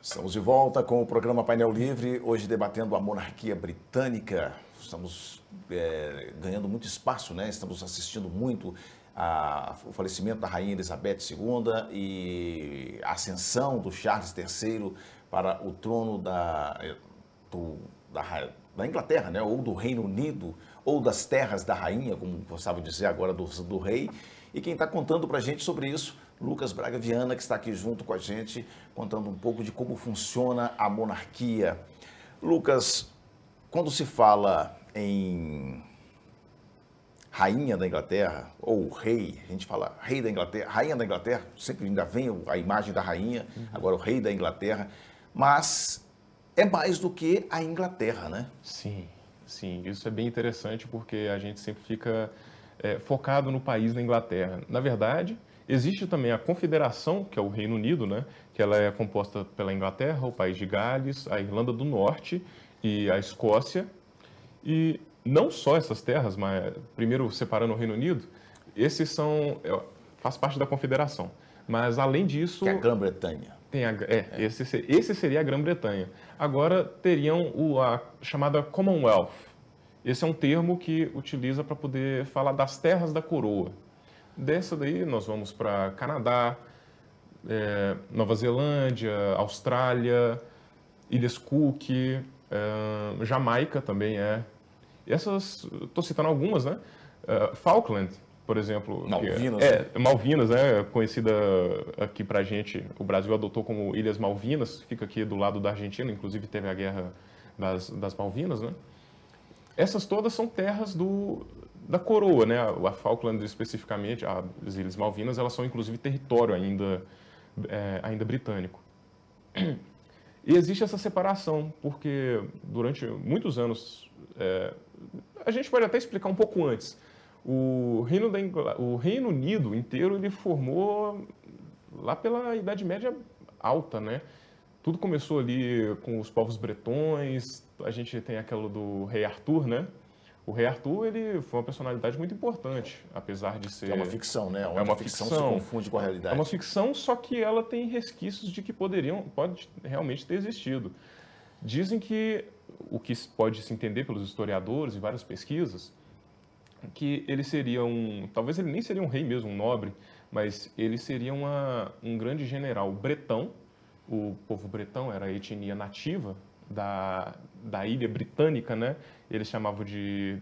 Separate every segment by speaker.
Speaker 1: Estamos de volta com o programa Painel Livre, hoje debatendo a monarquia britânica. Estamos ganhando muito espaço, né? Estamos assistindo muito ao falecimento da Rainha Elizabeth II e a ascensão do Charles III para o trono da Inglaterra, né? Ou do Reino Unido, ou das terras da rainha, como gostava de dizer agora do rei. E quem está contando para a gente sobre isso, Lucas Braga Viana, que está aqui junto com a gente, contando um pouco de como funciona a monarquia. Lucas, quando se fala em rainha da Inglaterra, ou rei, a gente fala rei da Inglaterra, rainha da Inglaterra, sempre ainda vem a imagem da rainha, agora o rei da Inglaterra, mas é mais do que a Inglaterra, né?
Speaker 2: Sim, sim, isso é bem interessante porque a gente sempre fica focado no país da Inglaterra. Na verdade, existe também a Confederação, que é o Reino Unido, né? Que ela é composta pela Inglaterra, o País de Gales, a Irlanda do Norte e a Escócia. E não só essas terras, mas primeiro separando o Reino Unido, faz parte da Confederação. Mas além disso,
Speaker 1: Que é a Grã-Bretanha.
Speaker 2: esse seria a Grã-Bretanha. Agora teriam a chamada Commonwealth. Esse é um termo que utiliza para poder falar das terras da coroa. Dessa daí nós vamos para Canadá, Nova Zelândia, Austrália, Ilhas Cook, Jamaica também é. Essas, estou citando algumas, né? Falkland, por exemplo.
Speaker 1: Malvinas,
Speaker 2: Malvinas, né? Conhecida aqui pra gente, o Brasil adotou como Ilhas Malvinas, fica aqui do lado da Argentina, inclusive teve a Guerra das Malvinas, né? Essas todas são terras da coroa, né? A Falkland especificamente, as Ilhas Malvinas, elas são inclusive território ainda britânico. E existe essa separação, porque durante muitos anos, a gente pode até explicar um pouco antes, o Reino Unido inteiro ele formou lá pela Idade Média Alta, né? Tudo começou ali com os povos bretões, a gente tem aquilo do rei Arthur, né? O rei Arthur, ele foi uma personalidade muito importante, apesar de ser...
Speaker 1: É uma ficção, né? Onde
Speaker 2: uma
Speaker 1: a ficção se
Speaker 2: ficção.
Speaker 1: confunde com a realidade.
Speaker 2: É uma ficção, só que ela tem resquícios de que pode realmente ter existido. Dizem que, o que pode se entender pelos historiadores e várias pesquisas, que ele seria talvez ele nem seria um rei mesmo, um nobre, mas ele seria um grande general bretão. O povo bretão era a etnia nativa da ilha britânica, né? Eles chamavam de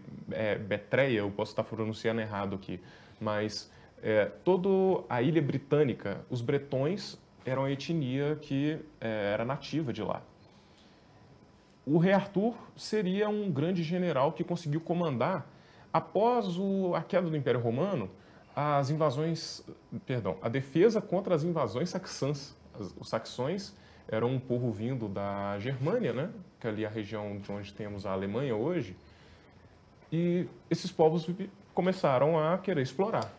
Speaker 2: Betreia, eu posso estar pronunciando errado aqui, mas toda a ilha britânica, os bretões eram a etnia que era nativa de lá. O rei Arthur seria um grande general que conseguiu comandar, após a queda do Império Romano, a defesa contra as invasões saxãs. Os saxões eram um povo vindo da Germânia, né? Que é ali a região de onde temos a Alemanha hoje. E esses povos começaram a querer explorar.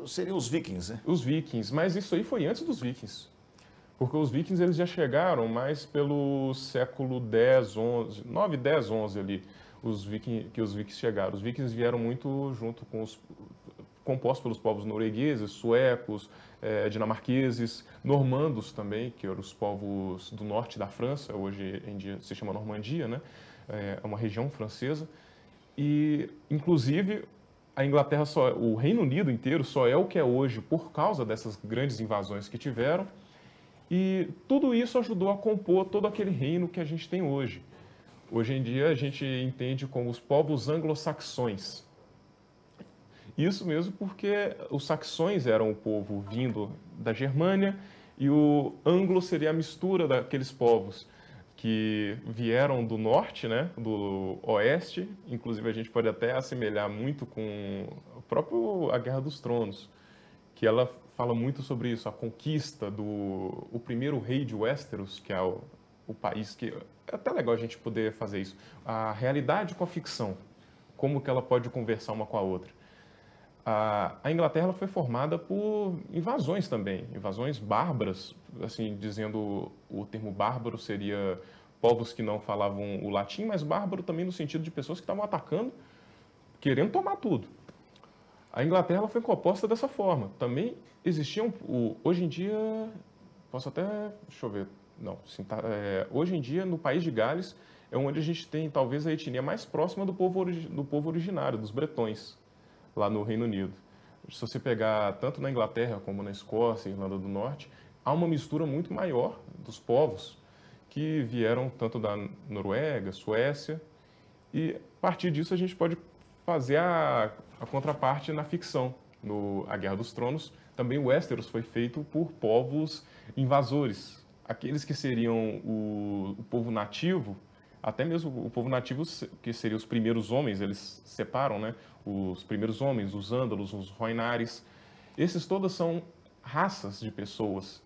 Speaker 1: Seriam os vikings, né?
Speaker 2: Os vikings, mas isso aí foi antes dos vikings. Porque os vikings eles já chegaram mais pelo século 10, 11, 9, 10, 11 ali, que os vikings chegaram. Os vikings vieram muito junto com compostos pelos povos noruegueses, suecos, dinamarqueses, normandos também, que eram os povos do norte da França, hoje em dia se chama Normandia, né? É uma região francesa. E, inclusive, a Inglaterra, o Reino Unido inteiro só é o que é hoje por causa dessas grandes invasões que tiveram. E tudo isso ajudou a compor todo aquele reino que a gente tem hoje. Hoje em dia a gente entende como os povos anglo-saxões. Isso mesmo porque os saxões eram o povo vindo da Germânia e o anglo seria a mistura daqueles povos que vieram do norte, né, do oeste. Inclusive a gente pode até assemelhar muito com a Guerra dos Tronos, que ela fala muito sobre isso, a conquista o primeiro rei de Westeros, que é o país que... É até legal a gente poder fazer isso. A realidade com a ficção, como que ela pode conversar uma com a outra. A Inglaterra ela foi formada por invasões também, invasões bárbaras, assim, dizendo o termo bárbaro seria povos que não falavam o latim, mas bárbaro também no sentido de pessoas que estavam atacando, querendo tomar tudo. A Inglaterra ela foi composta dessa forma. Também existiam, hoje em dia, posso até, deixa eu ver, Não. Hoje em dia, no país de Gales, é onde a gente tem talvez a etnia mais próxima do povo originário, dos bretões, lá no Reino Unido. Se você pegar tanto na Inglaterra como na Escócia, Irlanda do Norte, há uma mistura muito maior dos povos que vieram tanto da Noruega, Suécia, e a partir disso a gente pode fazer a contraparte na ficção. No A Guerra dos Tronos, também o Westeros foi feito por povos invasores. Aqueles que seriam o povo nativo, até mesmo o povo nativo, que seriam os primeiros homens, eles separam, né? Os primeiros homens, os ândalos, os Rhoynares. Esses todos são raças de pessoas.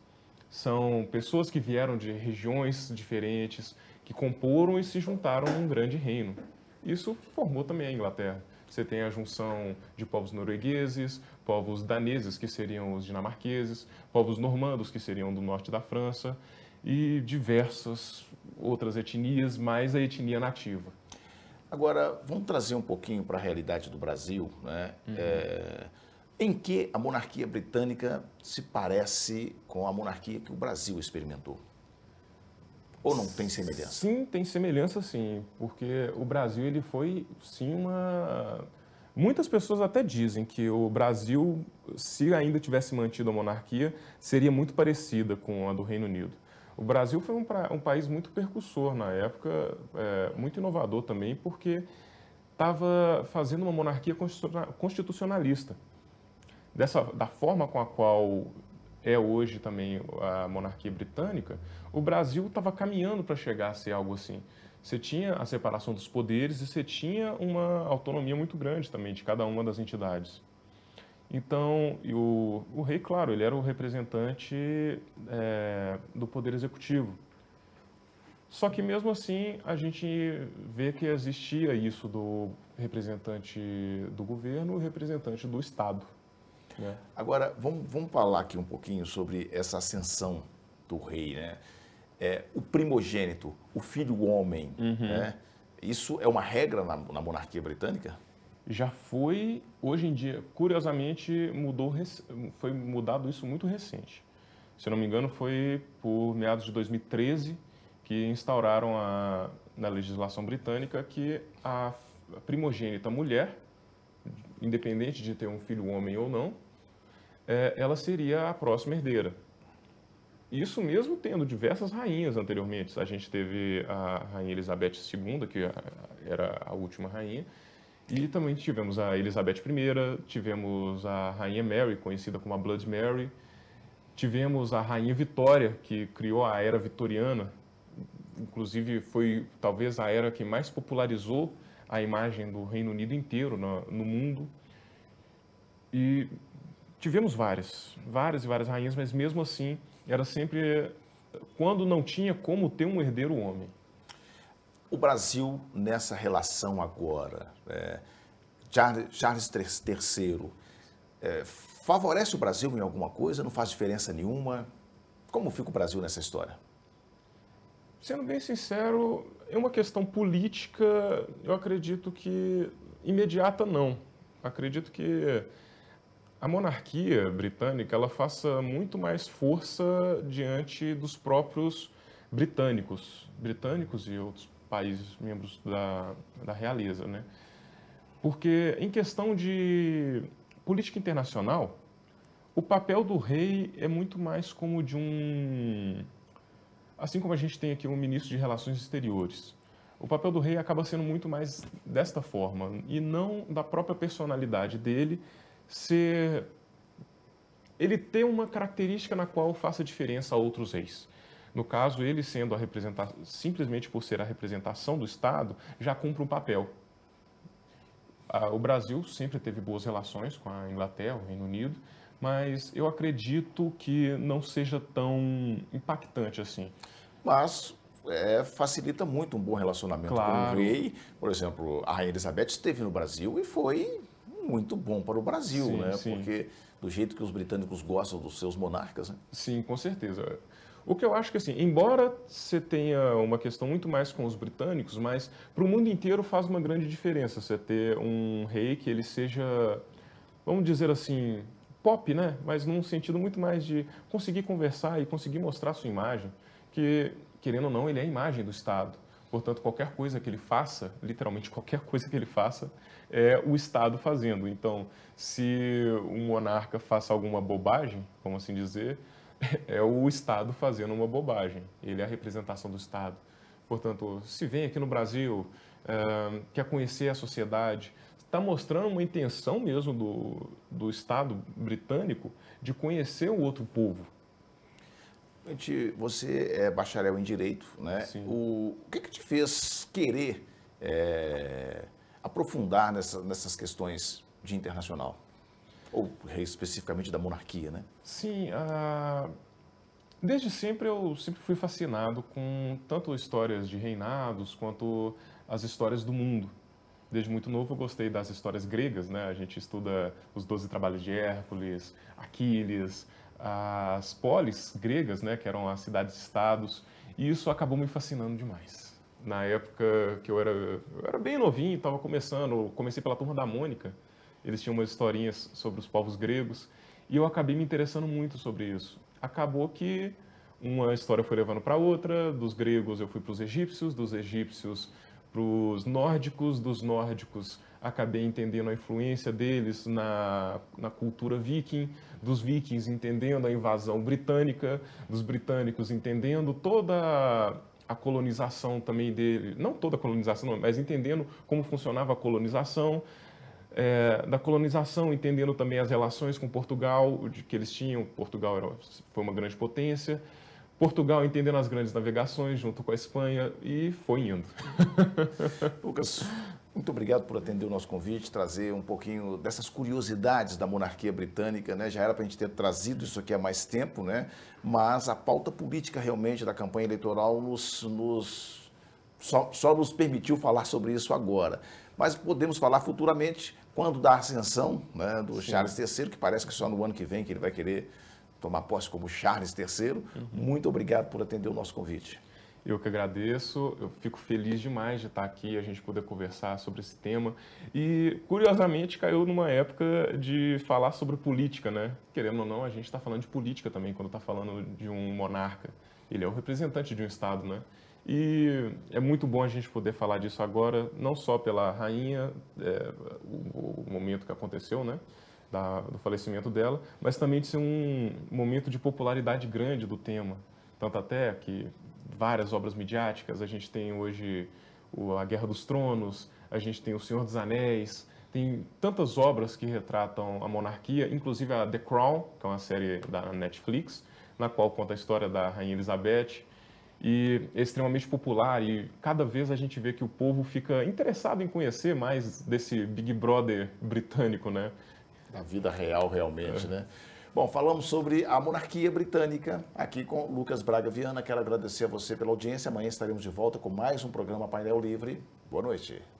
Speaker 2: São pessoas que vieram de regiões diferentes, que comporam e se juntaram num grande reino. Isso formou também a Inglaterra. Você tem a junção de povos noruegueses, povos daneses, que seriam os dinamarqueses, povos normandos, que seriam do norte da França, e diversas outras etnias, mais a etnia nativa.
Speaker 1: Agora, vamos trazer um pouquinho para a realidade do Brasil, né? Em que a monarquia britânica se parece com a monarquia que o Brasil experimentou? Ou não tem semelhança?
Speaker 2: Sim, tem semelhança sim, porque o Brasil ele foi sim Muitas pessoas até dizem que o Brasil, se ainda tivesse mantido a monarquia, seria muito parecida com a do Reino Unido. O Brasil foi um país muito percussor na época, muito inovador também, porque estava fazendo uma monarquia constitucionalista. Da forma com a qual é hoje também a monarquia britânica, o Brasil estava caminhando para chegar a ser algo assim. Você tinha a separação dos poderes e você tinha uma autonomia muito grande também de cada uma das entidades. Então, o rei, claro, ele era o representante do poder executivo. Só que mesmo assim, a gente vê que existia isso do representante do governo e o representante do Estado. Né?
Speaker 1: Agora, vamos falar aqui um pouquinho sobre essa ascensão do rei, né? O primogênito, o filho homem, né? Isso é uma regra na monarquia britânica?
Speaker 2: Já foi, hoje em dia, curiosamente, foi mudado isso muito recente. Se não me engano, foi por meados de 2013 que instauraram na legislação britânica que a primogênita mulher, independente de ter um filho homem ou não, ela seria a próxima herdeira. Isso mesmo tendo diversas rainhas anteriormente. A gente teve a Rainha Elizabeth II, que era a última rainha, e também tivemos a Elizabeth I, tivemos a Rainha Mary, conhecida como a Blood Mary, tivemos a Rainha Vitória, que criou a Era Vitoriana, inclusive foi talvez a era que mais popularizou a imagem do Reino Unido inteiro no mundo. E tivemos várias rainhas, mas mesmo assim era sempre quando não tinha como ter um herdeiro homem.
Speaker 1: O Brasil, nessa relação agora, Charles III, favorece o Brasil em alguma coisa? Não faz diferença nenhuma? Como fica o Brasil nessa história?
Speaker 2: Sendo bem sincero, é uma questão política, eu acredito que imediata não. Acredito que a monarquia britânica ela faça muito mais força diante dos próprios britânicos e outros países membros da realeza, né? Porque em questão de política internacional, o papel do rei é muito mais como de assim como a gente tem aqui um ministro de Relações Exteriores. O papel do rei acaba sendo muito mais desta forma e não da própria personalidade dele ele ter uma característica na qual faça diferença a outros reis. No caso, ele sendo simplesmente por ser a representação do Estado, já cumpre um papel. O Brasil sempre teve boas relações com a Inglaterra, o Reino Unido, mas eu acredito que não seja tão impactante assim.
Speaker 1: Mas facilita muito um bom relacionamento com o rei. Por exemplo, a Rainha Elizabeth esteve no Brasil e foi muito bom para o Brasil,
Speaker 2: sim,
Speaker 1: né?
Speaker 2: Sim.
Speaker 1: Porque do jeito que os britânicos gostam dos seus monarcas, né?
Speaker 2: Sim, com certeza. O que eu acho que, assim, embora você tenha uma questão muito mais com os britânicos, mas para o mundo inteiro faz uma grande diferença você ter um rei que ele seja, vamos dizer assim, pop, né? Mas num sentido muito mais de conseguir conversar e conseguir mostrar sua imagem, porque, querendo ou não, ele é a imagem do Estado. Portanto, qualquer coisa que ele faça, literalmente qualquer coisa que ele faça, é o Estado fazendo. Então, se um monarca faça alguma bobagem, vamos assim dizer, é o Estado fazendo uma bobagem. Ele é a representação do Estado. Portanto, se vem aqui no Brasil, quer conhecer a sociedade, está mostrando uma intenção mesmo do Estado britânico de conhecer o outro povo.
Speaker 1: Você é bacharel em Direito, né?
Speaker 2: Sim.
Speaker 1: O que te fez querer aprofundar nessas questões de internacional? Ou especificamente da monarquia, né?
Speaker 2: Sim, desde sempre eu sempre fui fascinado com tanto histórias de reinados quanto as histórias do mundo. Desde muito novo eu gostei das histórias gregas, né? A gente estuda os 12 trabalhos de Hércules, Aquiles, as polis gregas, né? Que eram as cidades-estados, e isso acabou me fascinando demais. Na época que eu era bem novinho, estava começando, comecei pela Turma da Mônica, eles tinham umas historinhas sobre os povos gregos, e eu acabei me interessando muito sobre isso. Acabou que uma história foi levando para outra, dos gregos eu fui para os egípcios, dos egípcios para os nórdicos, dos nórdicos acabei entendendo a influência deles na cultura viking, dos vikings entendendo a invasão britânica, dos britânicos entendendo toda a colonização também dele, não toda a colonização, mas entendendo como funcionava a colonização, da colonização, entendendo também as relações com Portugal, que eles tinham. Portugal foi uma grande potência. Portugal entendendo as grandes navegações junto com a Espanha e foi indo.
Speaker 1: Lucas, muito obrigado por atender o nosso convite, trazer um pouquinho dessas curiosidades da monarquia britânica, né? Já era para a gente ter trazido isso aqui há mais tempo, né? Mas a pauta política realmente da campanha eleitoral só nos permitiu falar sobre isso agora. Mas podemos falar futuramente quando da ascensão, né, do
Speaker 2: Sim.
Speaker 1: Charles III, que parece que só no ano que vem que ele vai querer tomar posse como Charles III. Muito obrigado por atender o nosso convite.
Speaker 2: Eu que agradeço, eu fico feliz demais de estar aqui, a gente poder conversar sobre esse tema. E, curiosamente, caiu numa época de falar sobre política, né? Querendo ou não, a gente está falando de política também, quando está falando de um monarca. Ele é o representante de um Estado, né? E é muito bom a gente poder falar disso agora, não só pela rainha, o momento que aconteceu, né? Do falecimento dela, mas também de ser um momento de popularidade grande do tema. Tanto até que várias obras midiáticas, a gente tem hoje a Guerra dos Tronos, a gente tem o Senhor dos Anéis, tem tantas obras que retratam a monarquia, inclusive a The Crown, que é uma série da Netflix, na qual conta a história da Rainha Elizabeth, e é extremamente popular, e cada vez a gente vê que o povo fica interessado em conhecer mais desse Big Brother britânico, né?
Speaker 1: Da vida real, realmente, né? Bom, falamos sobre a monarquia britânica aqui com Lucas Braga Viana. Quero agradecer a você pela audiência. Amanhã estaremos de volta com mais um programa Painel Livre. Boa noite.